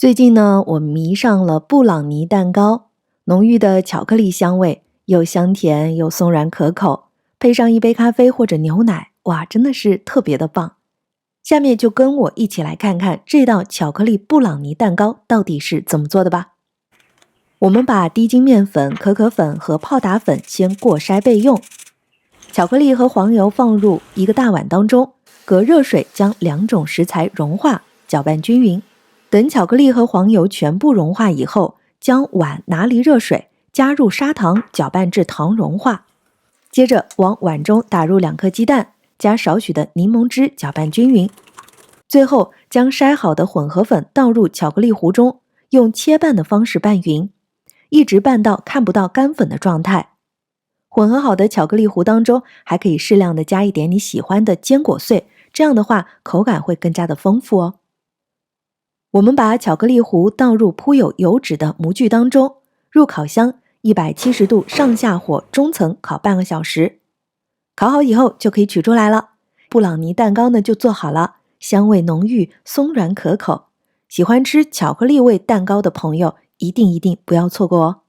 最近呢，我迷上了布朗尼蛋糕，浓郁的巧克力香味，又香甜又松软可口，配上一杯咖啡或者牛奶，哇，真的是特别的棒。下面就跟我一起来看看这道巧克力布朗尼蛋糕到底是怎么做的吧。我们把低筋面粉、可可粉和泡打粉先过筛备用，巧克力和黄油放入一个大碗当中，隔热水将两种食材融化，搅拌均匀。等巧克力和黄油全部融化以后，将碗拿离热水，加入砂糖，搅拌至糖融化。接着往碗中打入2颗鸡蛋，加少许的柠檬汁，搅拌均匀。最后将筛好的混合粉倒入巧克力糊中，用切拌的方式拌匀，一直拌到看不到干粉的状态。混合好的巧克力糊当中，还可以适量的加一点你喜欢的坚果碎，这样的话口感会更加的丰富哦。我们把巧克力糊倒入铺有油脂的模具当中，入烤箱170度上下火中层烤半个小时。烤好以后就可以取出来了。布朗尼蛋糕呢就做好了，香味浓郁，松软可口。喜欢吃巧克力味蛋糕的朋友，一定不要错过哦。